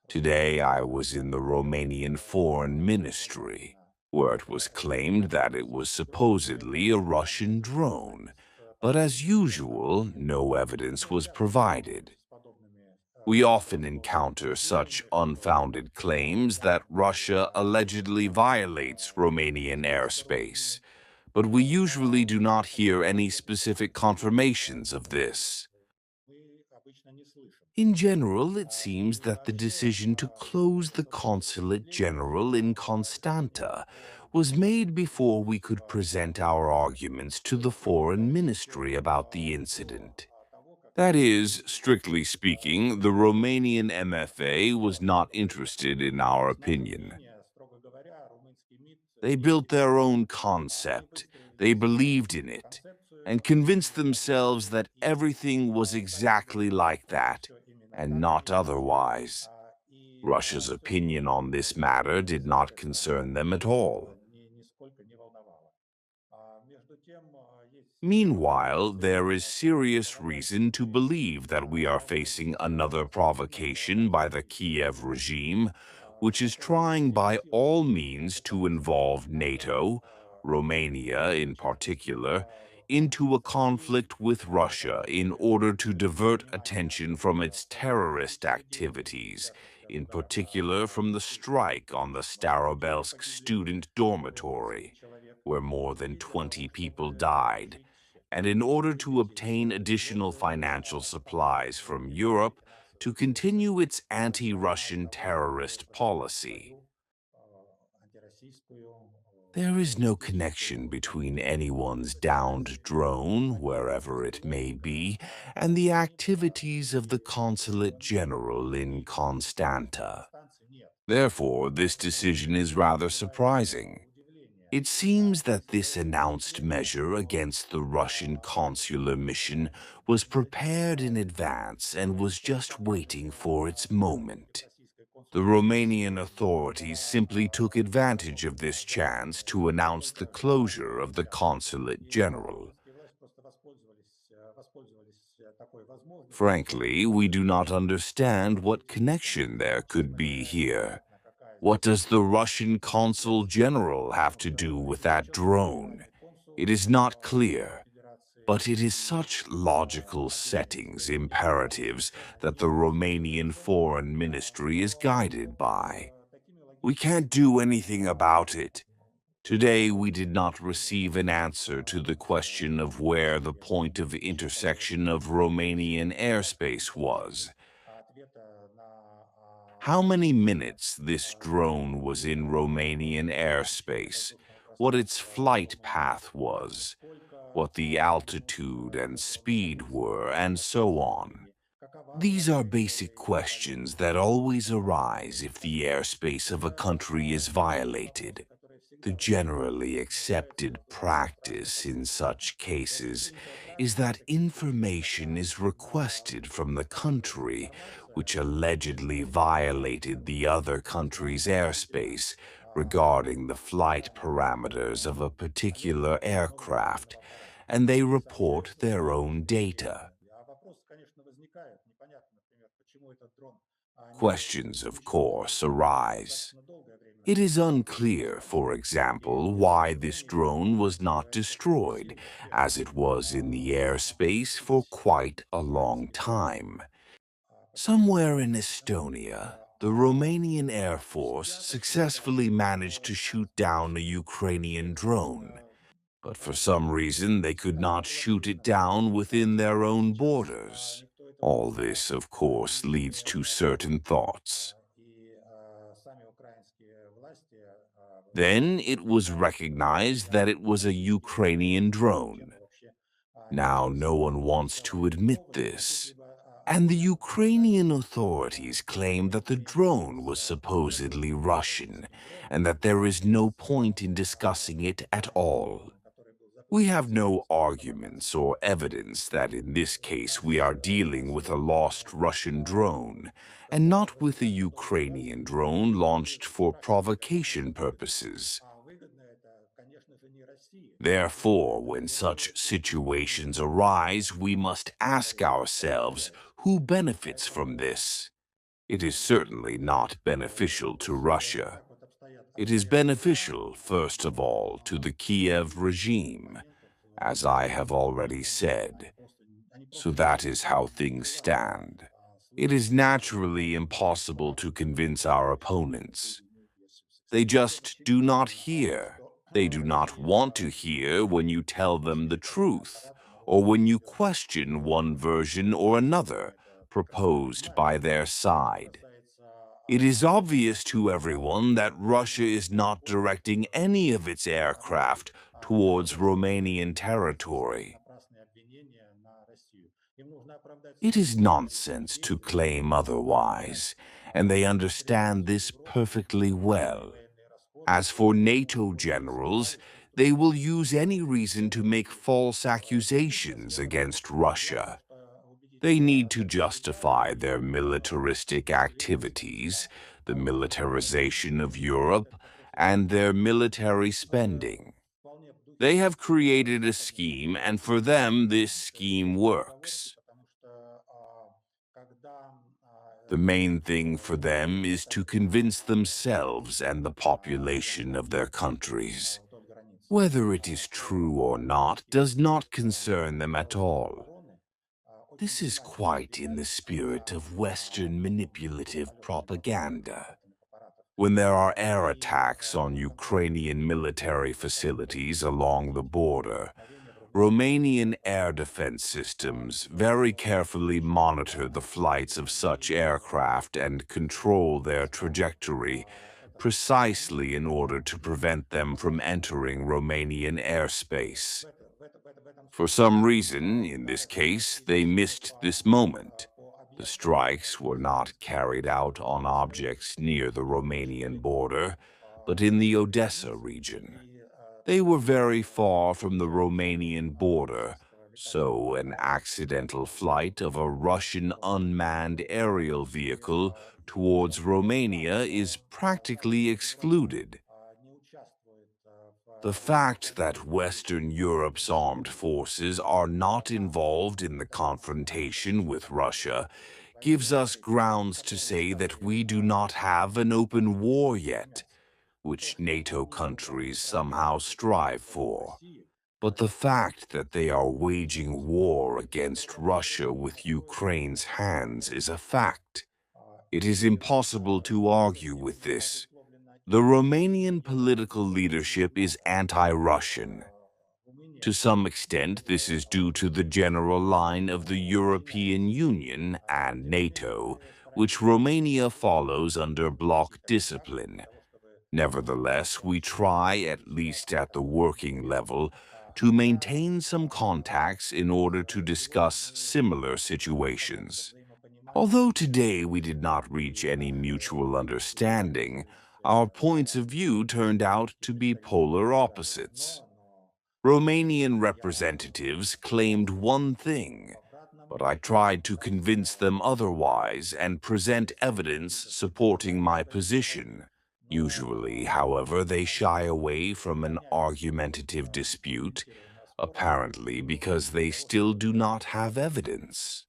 Today I was in the Romanian Foreign Ministry, where it was claimed that it was supposedly a Russian drone, but as usual, no evidence was provided. We often encounter such unfounded claims that Russia allegedly violates Romanian airspace, but we usually do not hear any specific confirmations of this. In general, it seems that the decision to close the consulate general in Constanta was made before we could present our arguments to the foreign ministry about the incident. That is, strictly speaking, the Romanian MFA was not interested in our opinion. They built their own concept, they believed in it, and convinced themselves that everything was exactly like that, and not otherwise. Russia's opinion on this matter did not concern them at all. Meanwhile, there is serious reason to believe that we are facing another provocation by the Kiev regime, which is trying by all means to involve NATO, Romania in particular, into a conflict with Russia in order to divert attention from its terrorist activities, in particular from the strike on the Starobelsk student dormitory, where more than 20 people died, and in order to obtain additional financial supplies from Europe to continue its anti-Russian terrorist policy. There is no connection between anyone's downed drone, wherever it may be, and the activities of the Consulate General in Constanta. Therefore, this decision is rather surprising. It seems that this announced measure against the Russian consular mission was prepared in advance and was just waiting for its moment. The Romanian authorities simply took advantage of this chance to announce the closure of the consulate general. Frankly, we do not understand what connection there could be here. What does the Russian consul general have to do with that drone? It is not clear, but it is such logical settings imperatives that the Romanian Foreign Ministry is guided by. We can't do anything about it. Today we did not receive an answer to the question of where the point of intersection of Romanian airspace was. How many minutes this drone was in Romanian airspace, what its flight path was, what the altitude and speed were, and so on. These are basic questions that always arise if the airspace of a country is violated. The generally accepted practice in such cases is that information is requested from the country which allegedly violated the other country's airspace regarding the flight parameters of a particular aircraft, and they report their own data. Questions, of course, arise. It is unclear, for example, why this drone was not destroyed, as it was in the airspace for quite a long time. Somewhere in Estonia, the Romanian Air Force successfully managed to shoot down a Ukrainian drone, but for some reason they could not shoot it down within their own borders. All this, of course, leads to certain thoughts. Then it was recognized that it was a Ukrainian drone. Now no one wants to admit this. And the Ukrainian authorities claim that the drone was supposedly Russian, and that there is no point in discussing it at all. We have no arguments or evidence that in this case we are dealing with a lost Russian drone, and not with a Ukrainian drone launched for provocation purposes. Therefore, when such situations arise, we must ask ourselves who benefits from this. It is certainly not beneficial to Russia. It is beneficial, first of all, to the Kiev regime, as I have already said. So that is how things stand. It is naturally impossible to convince our opponents. They just do not hear. They do not want to hear when you tell them the truth, or when you question one version or another proposed by their side. It is obvious to everyone that Russia is not directing any of its aircraft towards Romanian territory. It is nonsense to claim otherwise, and they understand this perfectly well. As for NATO generals, they will use any reason to make false accusations against Russia. They need to justify their militaristic activities, the militarization of Europe, and their military spending. They have created a scheme, and for them, this scheme works. The main thing for them is to convince themselves and the population of their countries. Whether it is true or not does not concern them at all. This is quite in the spirit of Western manipulative propaganda. When there are air attacks on Ukrainian military facilities along the border, Romanian air defense systems very carefully monitor the flights of such aircraft and control their trajectory precisely in order to prevent them from entering Romanian airspace. For some reason, in this case, they missed this moment. The strikes were not carried out on objects near the Romanian border, but in the Odessa region. They were very far from the Romanian border, so an accidental flight of a Russian unmanned aerial vehicle towards Romania is practically excluded. The fact that Western Europe's armed forces are not involved in the confrontation with Russia gives us grounds to say that we do not have an open war yet, which NATO countries somehow strive for. But the fact that they are waging war against Russia with Ukraine's hands is a fact. It is impossible to argue with this. The Romanian political leadership is anti-Russian. To some extent, this is due to the general line of the European Union and NATO, which Romania follows under bloc discipline. Nevertheless, we try, at least at the working level, to maintain some contacts in order to discuss similar situations. Although today we did not reach any mutual understanding, our points of view turned out to be polar opposites. Romanian representatives claimed one thing, but I tried to convince them otherwise and present evidence supporting my position. Usually, however, they shy away from an argumentative dispute, apparently because they still do not have evidence.